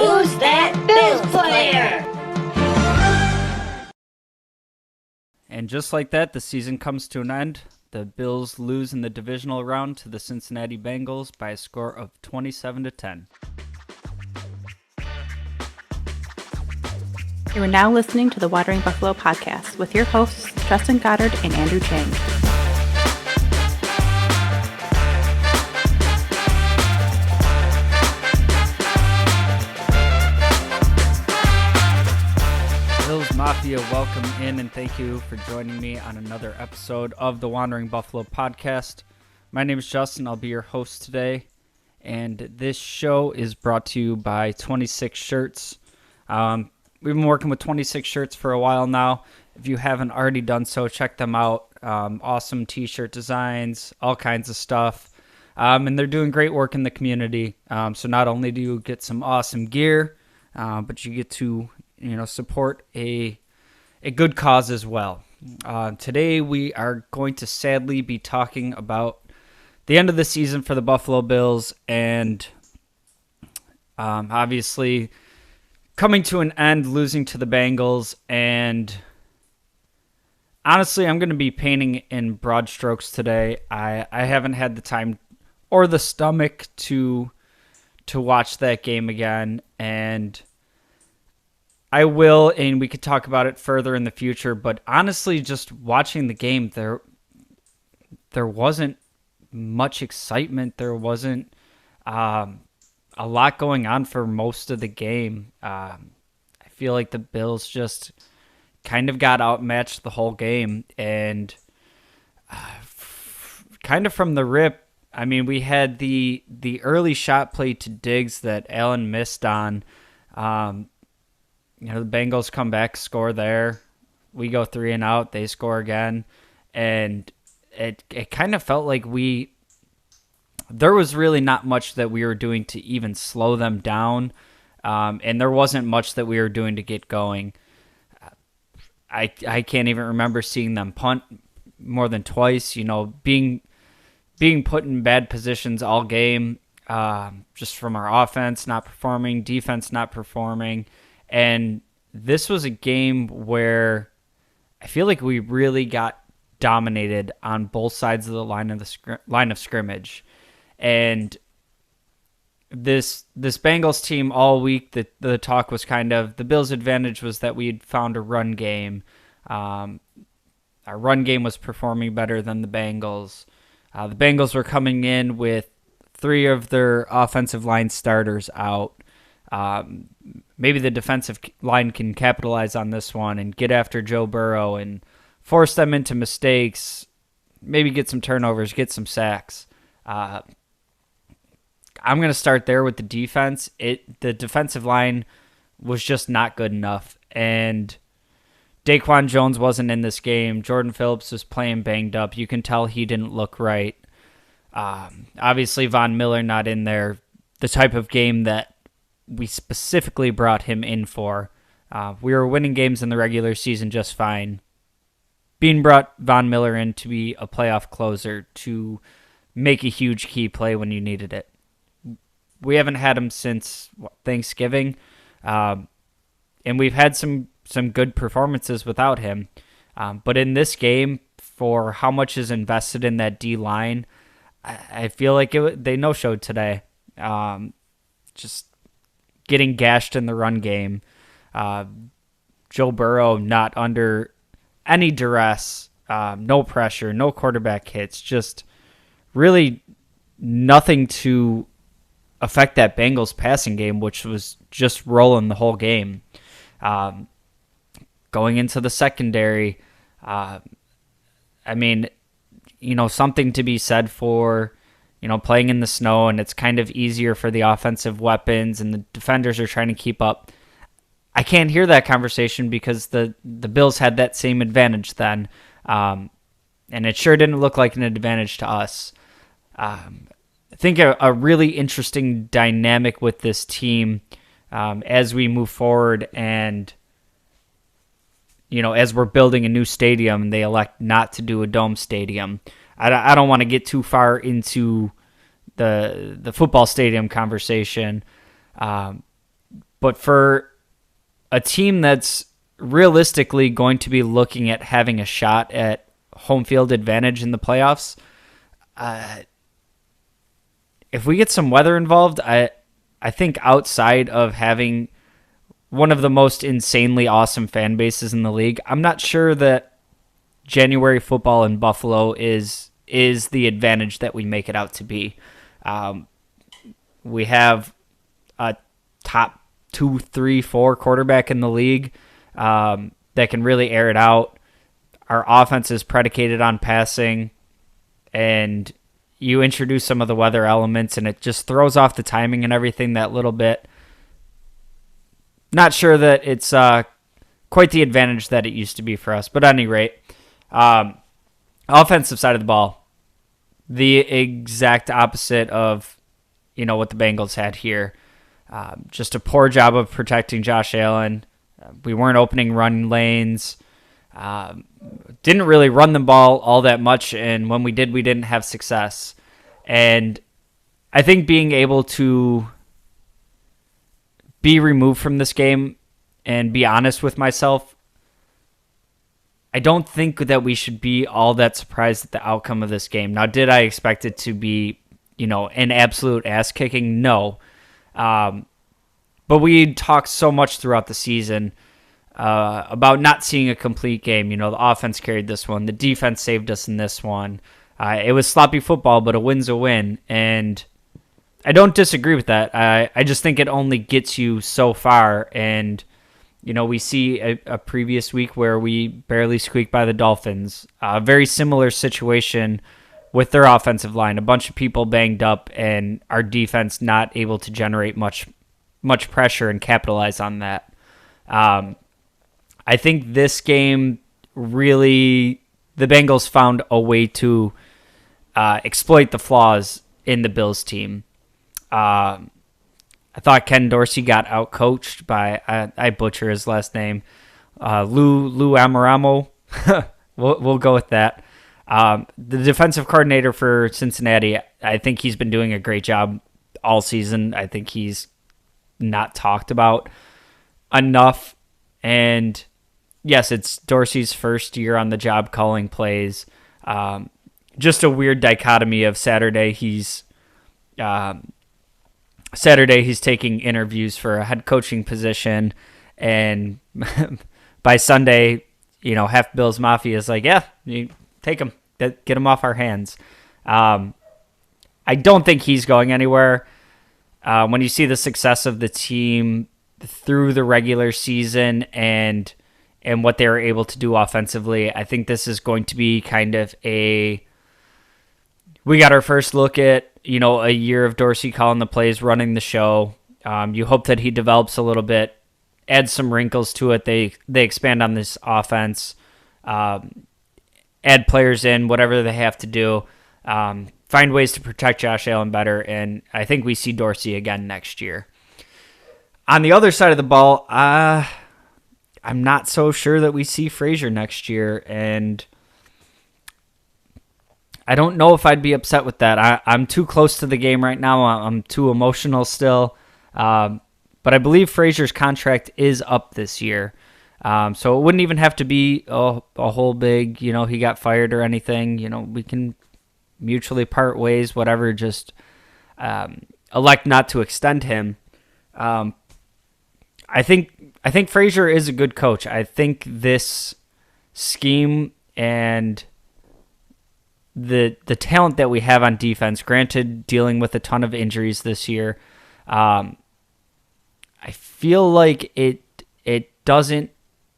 Who's that Bills player? And just like that, the season comes to an end. The Bills lose in the Divisional Round to the Cincinnati Bengals by a score of 27-10. You are now listening to the Watering Buffalo podcast with your hosts, Justin Goddard and Andrew Chang. Bills Mafia, welcome in and thank you for joining me on another episode of the Wandering Buffalo podcast. My name is Justin. I'll be your host today, and this show is brought to you by 26 Shirts. We've been working with 26 Shirts for a while now. If you haven't already done so, check them out. Awesome t-shirt designs, all kinds of stuff. And they're doing great work in the community. So not only do you get some awesome gear, but you get to support a good cause as well. Today we are going to sadly be talking about the end of the season for the Buffalo Bills, and obviously coming to an end, losing to the Bengals. And honestly, I'm going to be painting in broad strokes today. I haven't had the time or the stomach to watch that game again, and I will, and we could talk about it further in the future. But honestly, just watching the game, there wasn't much excitement. There wasn't a lot going on for most of the game. I feel like the Bills just kind of got outmatched the whole game, and kind of from the rip. I mean, we had the early shot play to Diggs that Allen missed on. The Bengals come back, score there. We go 3 and out. They score again. And it kind of felt like there was really not much that we were doing to even slow them down. And there wasn't much that we were doing to get going. I can't even remember seeing them punt more than twice, being put in bad positions all game, just from our offense not performing, defense not performing. And this was a game where I feel like we really got dominated on both sides of the line of scrimmage. And this Bengals team all week, the talk was kind of the Bills' advantage was that we had found a run game. Our run game was performing better than the Bengals. The Bengals were coming in with 3 of their offensive line starters out. Maybe the defensive line can capitalize on this one and get after Joe Burrow and force them into mistakes, maybe get some turnovers, get some sacks. I'm going to start there with the defense. The defensive line was just not good enough, and Daquan Jones wasn't in this game. Jordan Phillips was playing banged up. You can tell he didn't look right. Obviously, Von Miller not in there. The type of game that we specifically brought him in for. We were winning games in the regular season just fine. Bean brought Von Miller in to be a playoff closer, to make a huge key play when you needed it. We haven't had him since Thanksgiving, and we've had some good performances without him. But in this game, for how much is invested in that D-line, I feel like they no-showed today. Just getting gashed in the run game. Joe Burrow not under any duress, no pressure, no quarterback hits, just really nothing to affect that Bengals passing game, which was just rolling the whole game. Going into the secondary, something to be said for playing in the snow, and it's kind of easier for the offensive weapons, and the defenders are trying to keep up. I can't hear that conversation because the Bills had that same advantage then, and it sure didn't look like an advantage to us. I think a really interesting dynamic with this team as we move forward, and as we're building a new stadium and they elect not to do a dome stadium. I don't want to get too far into the football stadium conversation, but But for a team that's realistically going to be looking at having a shot at home field advantage in the playoffs, if we get some weather involved, I think outside of having one of the most insanely awesome fan bases in the league, I'm not sure that January football in Buffalo is the advantage that we make it out to be. We have a top 2, 3, 4 quarterback in the league that can really air it out. Our offense is predicated on passing, and you introduce some of the weather elements, and it just throws off the timing and everything that little bit. Not sure that it's quite the advantage that it used to be for us, but at any rate, offensive side of the ball, the exact opposite of what the Bengals had here. Just a poor job of protecting Josh Allen. We weren't opening run lanes. Didn't really run the ball all that much, and when we did, we didn't have success. And I think being able to be removed from this game and be honest with myself, I don't think that we should be all that surprised at the outcome of this game. Now, did I expect it to be, an absolute ass-kicking? No. But we talked so much throughout the season about not seeing a complete game. The offense carried this one. The defense saved us in this one. It was sloppy football, but a win's a win. And I don't disagree with that. I just think it only gets you so far. And, we see a previous week where we barely squeaked by the Dolphins. A very similar situation with their offensive line. A bunch of people banged up and our defense not able to generate much pressure and capitalize on that. I think this game really, the Bengals found a way to exploit the flaws in the Bills team. I thought Ken Dorsey got outcoached by, I butcher his last name, Lou Amoramo. We'll go with that. The defensive coordinator for Cincinnati, I think he's been doing a great job all season. I think he's not talked about enough. And yes, it's Dorsey's first year on the job calling plays. Just a weird dichotomy of Saturday he's taking interviews for a head coaching position, and by Sunday, half Bills Mafia is like, yeah, you take him, get him off our hands. I don't think he's going anywhere. When you see the success of the team through the regular season and what they were able to do offensively, I think this is going to be kind of we got our first look at, a year of Dorsey calling the plays, running the show. You hope that he develops a little bit, adds some wrinkles to it. They expand on this offense, add players in, whatever they have to do, find ways to protect Josh Allen better, and I think we see Dorsey again next year. On the other side of the ball, I'm not so sure that we see Frazier next year, and I don't know if I'd be upset with that. I'm too close to the game right now. I'm too emotional still. But I believe Frazier's contract is up this year. So it wouldn't even have to be a whole big, he got fired or anything. We can mutually part ways, whatever, just elect not to extend him. I think Frazier is a good coach. I think this scheme and the talent that we have on defense, granted dealing with a ton of injuries this year, I feel like it doesn't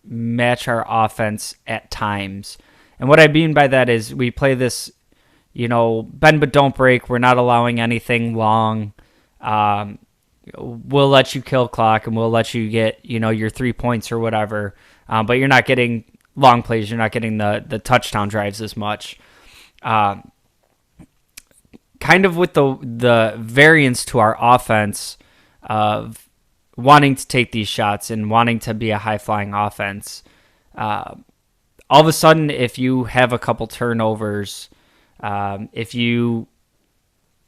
match our offense at times. And what I mean by that is we play this, bend but don't break. We're not allowing anything long. We'll let you kill clock and we'll let you get, your 3 points or whatever. But you're not getting long plays. You're not getting the touchdown drives as much. Kind of with the variance to our offense of wanting to take these shots and wanting to be a high-flying offense. All of a sudden, if you have a couple turnovers, if you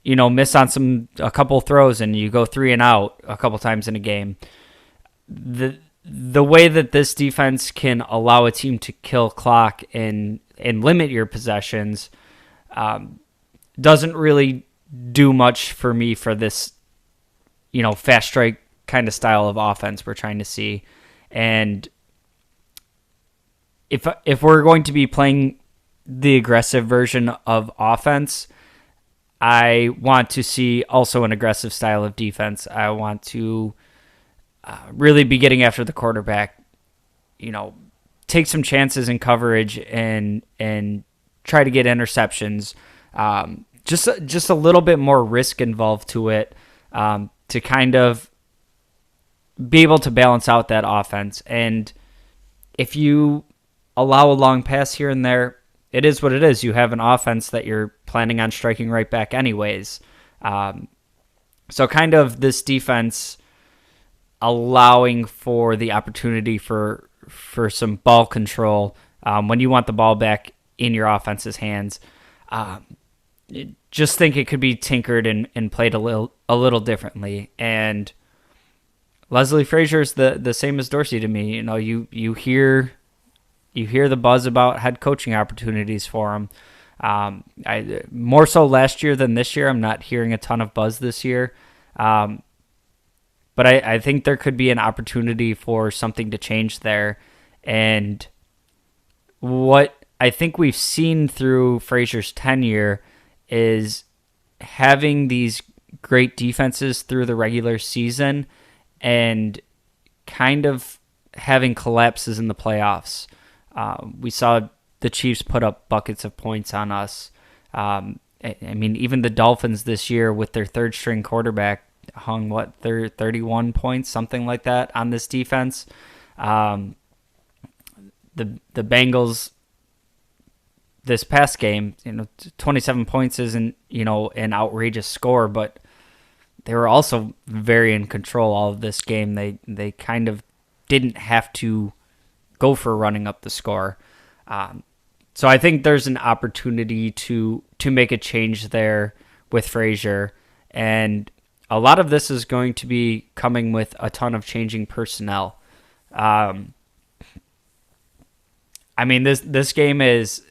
miss on a couple throws and you go 3 and out a couple times in a game, the way that this defense can allow a team to kill clock and limit your possessions doesn't really do much for me for this, fast strike kind of style of offense we're trying to see. And if we're going to be playing the aggressive version of offense, I want to see also an aggressive style of defense. I want to really be getting after the quarterback, take some chances in coverage and try to get interceptions. Just a little bit more risk involved to it to kind of be able to balance out that offense. And if you allow a long pass here and there, it is what it is. You have an offense that you're planning on striking right back anyways. So kind of this defense allowing for the opportunity for some ball control when you want the ball back in your offense's hands. Just think it could be tinkered and played a little differently. And Leslie Frazier's the same as Dorsey to me. You hear the buzz about head coaching opportunities for him. I more so last year than this year. I'm not hearing a ton of buzz this year. But I think there could be an opportunity for something to change there. And what I think we've seen through Frazier's tenure is having these great defenses through the regular season and kind of having collapses in the playoffs. We saw the Chiefs put up buckets of points on us. I mean, even the Dolphins this year with their third-string quarterback hung, 31 points, something like that, on this defense. The Bengals this past game, 27 points isn't, an outrageous score, but they were also very in control all of this game. They kind of didn't have to go for running up the score. So I think there's an opportunity to make a change there with Frazier. And a lot of this is going to be coming with a ton of changing personnel. I mean, this game is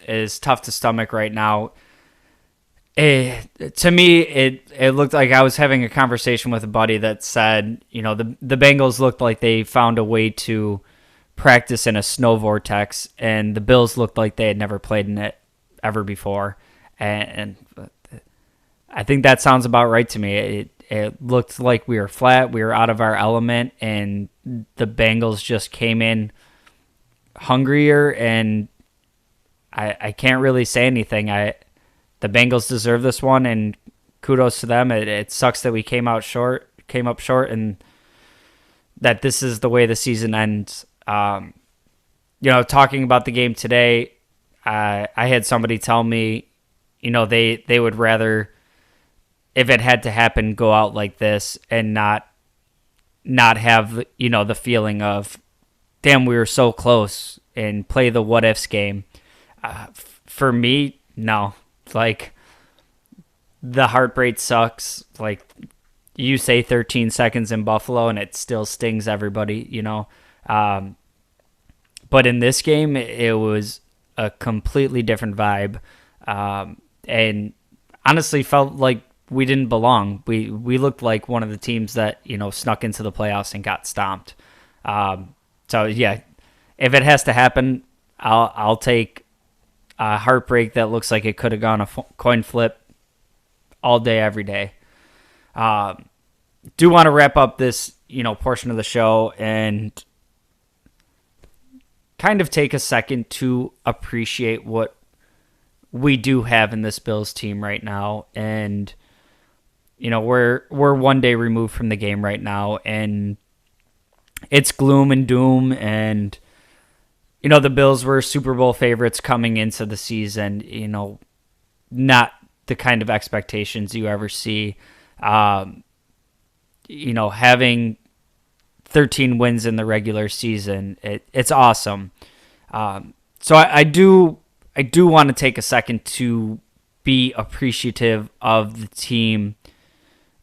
tough to stomach right now. To me, it looked like I was having a conversation with a buddy that said, the Bengals looked like they found a way to practice in a snow vortex, and the Bills looked like they had never played in it ever before. And I think that sounds about right to me. It looked like we were flat, we were out of our element, and the Bengals just came in hungrier, and I can't really say anything. The Bengals deserve this one, and kudos to them. It sucks that we came up short, and that this is the way the season ends. Talking about the game today, I had somebody tell me, they would rather, if it had to happen, go out like this and not have, the feeling of, damn, we were so close, and play the what ifs game. For me, no. Like, the heartbreak sucks. Like, you say 13 seconds in Buffalo and it still stings everybody, but in this game, it was a completely different vibe, and honestly felt like we didn't belong. We looked like one of the teams that snuck into the playoffs and got stomped. So yeah, if it has to happen, I'll take a heartbreak that looks like it could have gone a coin flip all day, every day. Do want to wrap up this portion of the show and kind of take a second to appreciate what we do have in this Bills team right now. And we're one day removed from the game right now, and it's gloom and doom. And the Bills were Super Bowl favorites coming into the season. Not the kind of expectations you ever see. Having 13 wins in the regular season, it's awesome. So I do want to take a second to be appreciative of the team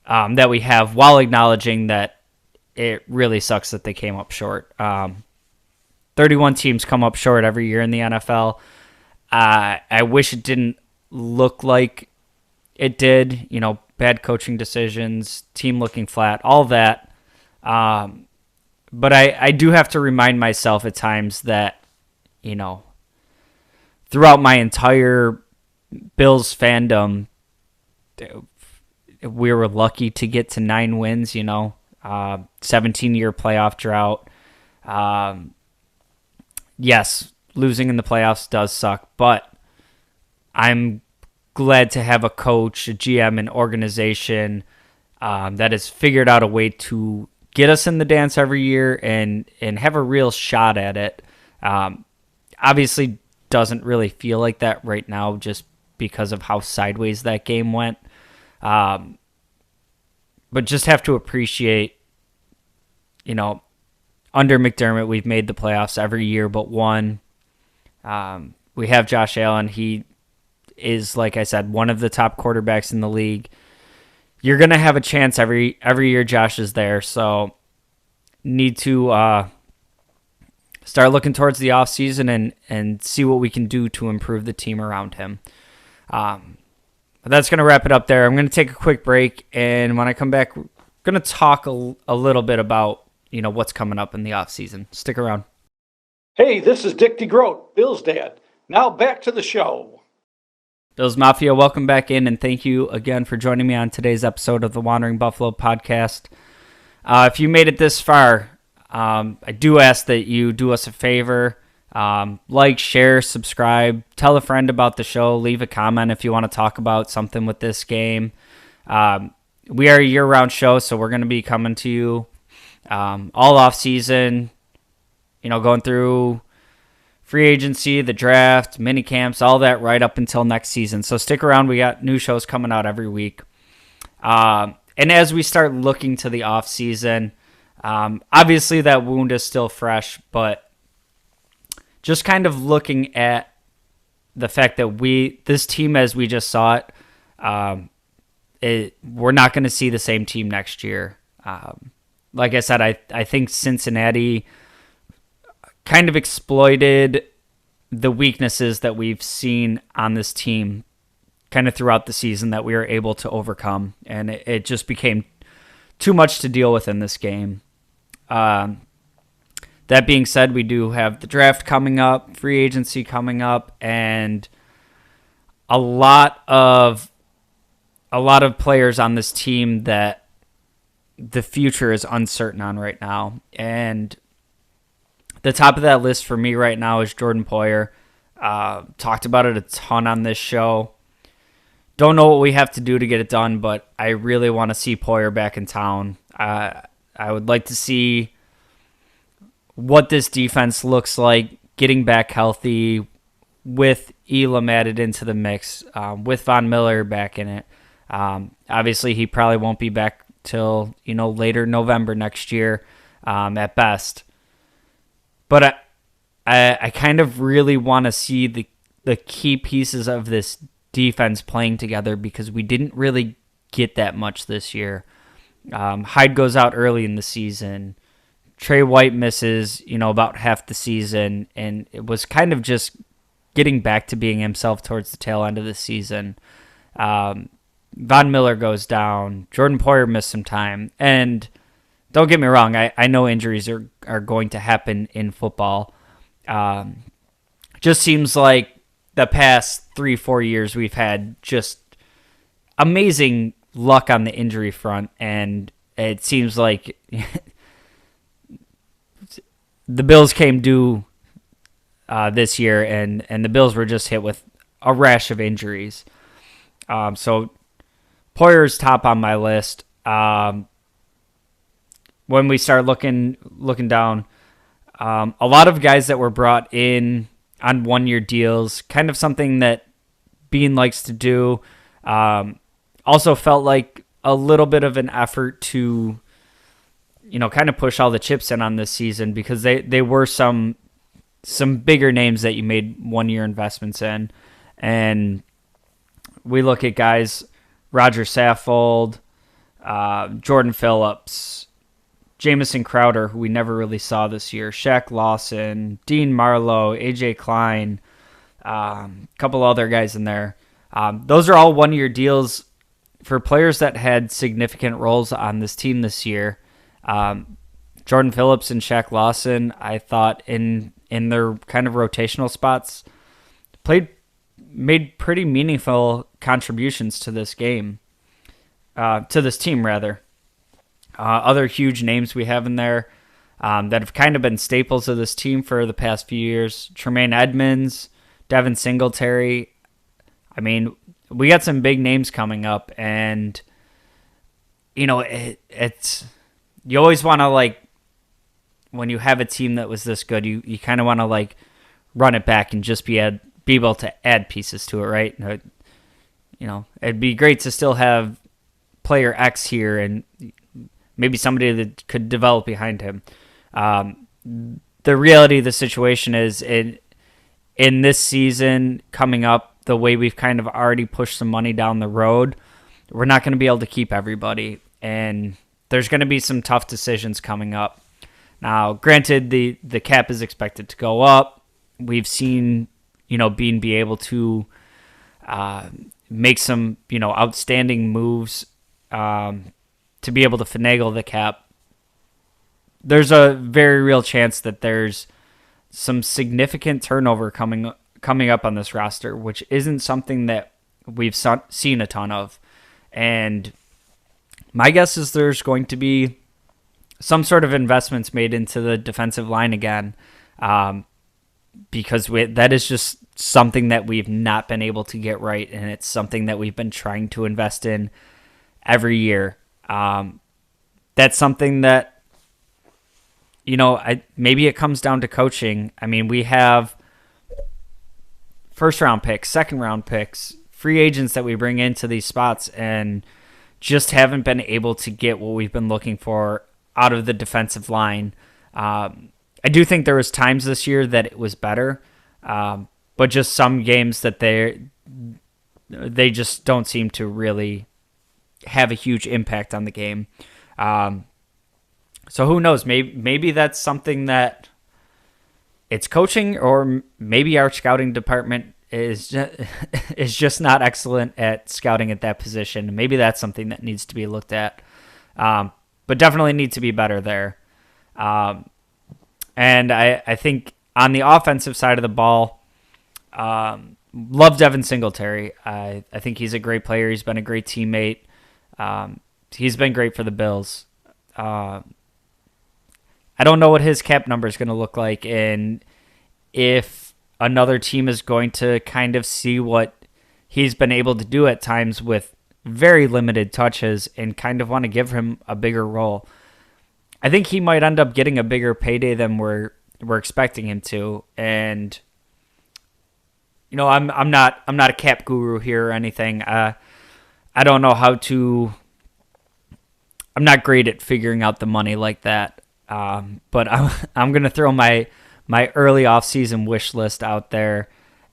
that we have, while acknowledging that it really sucks that they came up short. 31 teams come up short every year in the NFL. I wish it didn't look like it did. Bad coaching decisions, team looking flat, all that. But I do have to remind myself at times that, throughout my entire Bills fandom, we were lucky to get to 9 wins, 17-year playoff drought. Yes, losing in the playoffs does suck, but I'm glad to have a coach, a GM, an organization that has figured out a way to get us in the dance every year and have a real shot at it. Obviously, doesn't really feel like that right now just because of how sideways that game went. But just have to appreciate, under McDermott, we've made the playoffs every year but one. We have Josh Allen. He is, like I said, one of the top quarterbacks in the league. You're going to have a chance every year Josh is there, so need to start looking towards the offseason and see what we can do to improve the team around him. But that's going to wrap it up there. I'm going to take a quick break, and when I come back, we're going to talk a little bit about what's coming up in the offseason. Stick around. Hey, this is Dick DeGroat, Bill's dad. Now back to the show. Bills Mafia, welcome back in, and thank you again for joining me on today's episode of the Wandering Buffalo podcast. If you made it this far, I do ask that you do us a favor. Like, share, subscribe, tell a friend about the show, leave a comment if you want to talk about something with this game. We are a year-round show, so we're going to be coming to you all off-season, going through free agency, the draft, mini camps, all that right up until next season. So stick around. We got new shows coming out every week. And as we start looking to the off-season, obviously that wound is still fresh, but just kind of looking at the fact that this team, as we just saw it, we're not going to see the same team next year. Like I said, I think Cincinnati kind of exploited the weaknesses that we've seen on this team kind of throughout the season that we were able to overcome, and it just became too much to deal with in this game. That being said, we do have the draft coming up, free agency coming up, and a lot of players on this team that the future is uncertain on right now. And the top of that list for me right now is Jordan Poyer. Talked about it a ton on this show. Don't know what we have to do to get it done, but I really want to see Poyer back in town. I would like to see what this defense looks like getting back healthy with Elam added into the mix, with Von Miller back in it. Obviously, he probably won't be back till later November next year at best. But I kind of really want to see the key pieces of this defense playing together because we didn't really get that much this year. Hyde goes out early in the season. Trey White misses, about half the season, and it was kind of just getting back to being himself towards the tail end of the season. Von Miller goes down. Jordan Poyer missed some time. And don't get me wrong, I know injuries are going to happen in football. Just seems like the past 3-4 years we've had just amazing luck on the injury front, and it seems like the Bills came due this year, and the Bills were just hit with a rash of injuries. So Poyer's top on my list. When we start looking down, a lot of guys that were brought in on one-year deals, kind of something that Bean likes to do. Also felt like a little bit of an effort to, kind of push all the chips in on this season because they were some bigger names that you made one-year investments in. And we look at guys, Roger Saffold, Jordan Phillips, Jamison Crowder, who we never really saw this year, Shaq Lawson, Dean Marlowe, AJ Klein, a couple other guys in there. Those are all one-year deals for players that had significant roles on this team this year. Jordan Phillips and Shaq Lawson, I thought in their kind of rotational spots, made pretty meaningful contributions to this game, to this team rather. Other huge names we have in there that have kind of been staples of this team for the past few years: Tremaine Edmonds, Devin Singletary. I mean, we got some big names coming up, and it's you always want to, like, when you have a team that was this good, you kind of want to, like, run it back and just be able to add pieces to it, right? It'd be great to still have player X here and maybe somebody that could develop behind him. The reality of the situation is in this season coming up, the way we've kind of already pushed some money down the road, we're not going to be able to keep everybody, and there's going to be some tough decisions coming up. Now, granted, the cap is expected to go up. We've seen, Bean be able to make some, outstanding moves to be able to finagle the cap. There's a very real chance that there's some significant turnover coming up on this roster, which isn't something that we've seen a ton of. And my guess is there's going to be some sort of investments made into the defensive line again, because that is just something that we've not been able to get right, and it's something that we've been trying to invest in every year. That's something that, maybe it comes down to coaching. I mean, we have first-round picks, second-round picks, free agents that we bring into these spots, and just haven't been able to get what we've been looking for out of the defensive line. I do think there was times this year that it was better, but just some games that they just don't seem to really have a huge impact on the game. So who knows? Maybe that's something that it's coaching, or maybe our scouting department is just not excellent at scouting at that position. Maybe that's something that needs to be looked at, but definitely need to be better there. And I think on the offensive side of the ball, love Devin Singletary. I think he's a great player. He's been a great teammate. He's been great for the Bills. I don't know what his cap number is going to look like, and if another team is going to kind of see what he's been able to do at times with very limited touches and kind of want to give him a bigger role. I think he might end up getting a bigger payday than we're expecting him to, and I'm not a cap guru here or anything. I don't know how to. I'm not great at figuring out the money like that. But I'm gonna throw my early offseason wish list out there,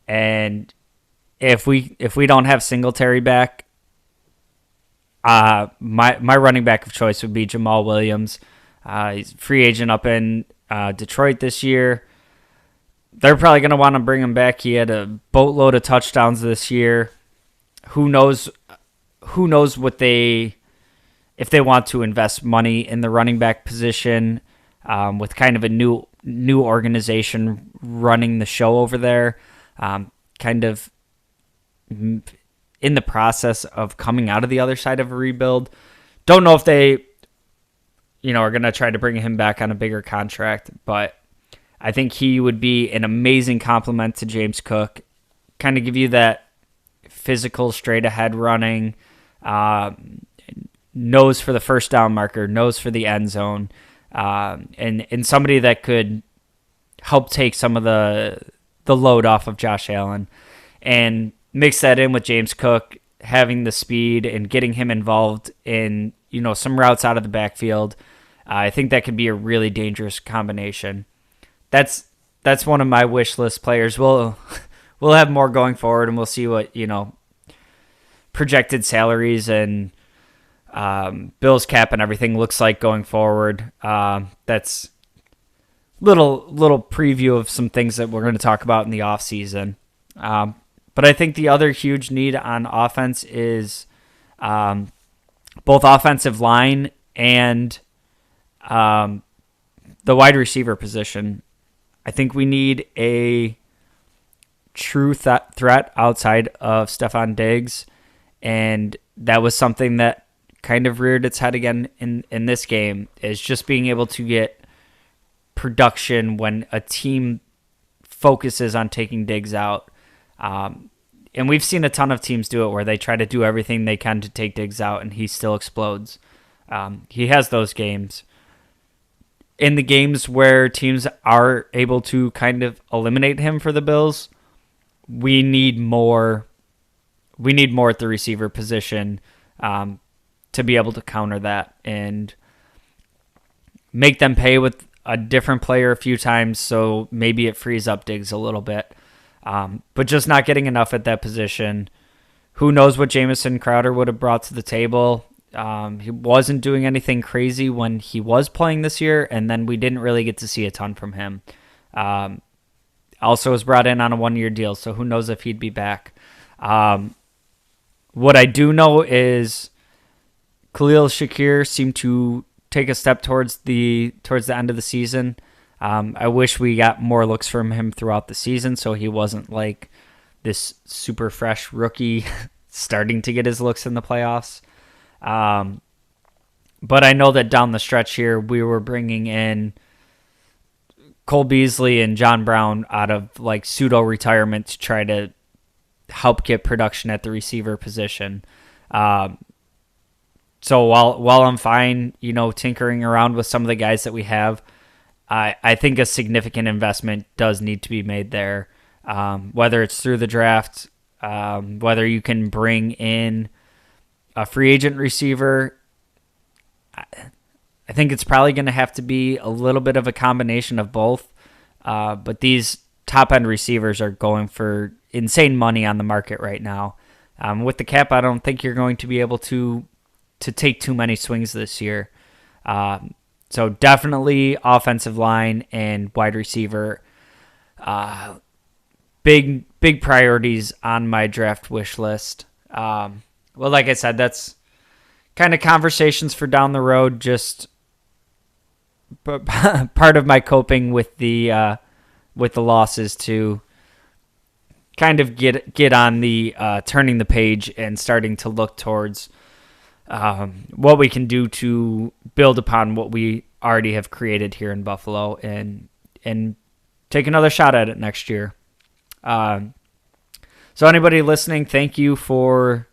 and if we don't have Singletary back, my running back of choice would be Jamal Williams. He's a free agent up in Detroit this year. They're probably gonna want to bring him back. He had a boatload of touchdowns this year. Who knows what if they want to invest money in the running back position, with kind of a new organization running the show over there, kind of in the process of coming out of the other side of a rebuild. Don't know if they, are going to try to bring him back on a bigger contract, but I think he would be an amazing complement to James Cook, kind of give you that physical, straight ahead running, nose for the first down marker, nose for the end zone, and somebody that could help take some of the load off of Josh Allen, and mix that in with James Cook having the speed and getting him involved in some routes out of the backfield. I think that could be a really dangerous combination. That's one of my wish list players. We'll have more going forward, and we'll see what projected salaries and Bills cap and everything looks like going forward. That's little preview of some things that we're going to talk about in the offseason. But I think the other huge need on offense is both offensive line and the wide receiver position. I think we need a true threat outside of Stephon Diggs, and that was something that kind of reared its head again in this game, is just being able to get production when a team focuses on taking Diggs out. And we've seen a ton of teams do it where they try to do everything they can to take Diggs out, and he still explodes. He has those games. In the games where teams are able to kind of eliminate him for the Bills, we need more. We need more at the receiver position to be able to counter that and make them pay with a different player a few times, so maybe it frees up Diggs a little bit. But just not getting enough at that position. Who knows what Jamison Crowder would have brought to the table. He wasn't doing anything crazy when he was playing this year, and then we didn't really get to see a ton from him. Also was brought in on a one-year deal, so who knows if he'd be back. What I do know is Khalil Shakir seemed to take a step towards the end of the season. I wish we got more looks from him throughout the season, so he wasn't like this super fresh rookie starting to get his looks in the playoffs. But I know that down the stretch here, we were bringing in Cole Beasley and John Brown out of like pseudo retirement to try to help get production at the receiver position. So while I'm fine, tinkering around with some of the guys that we have, I think a significant investment does need to be made there. Whether it's through the draft, whether you can bring in a free agent receiver, I think it's probably going to have to be a little bit of a combination of both. But these top-end receivers are going for insane money on the market right now. With the cap, I don't think you're going to be able to take too many swings this year. So definitely offensive line and wide receiver. Big priorities on my draft wish list. Well, like I said, that's kind of conversations for down the road, just part of my coping with the losses to kind of get on the turning the page and starting to look towards what we can do to build upon what we already have created here in Buffalo and take another shot at it next year. So anybody listening, thank you for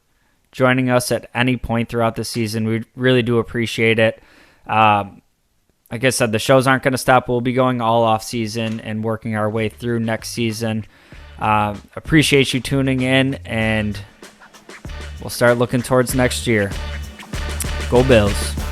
joining us at any point throughout the season. We really do appreciate it. Like I said, the shows aren't going to stop. We'll be going all off season and working our way through next season. Appreciate you tuning in, and we'll start looking towards next year. Go Bills.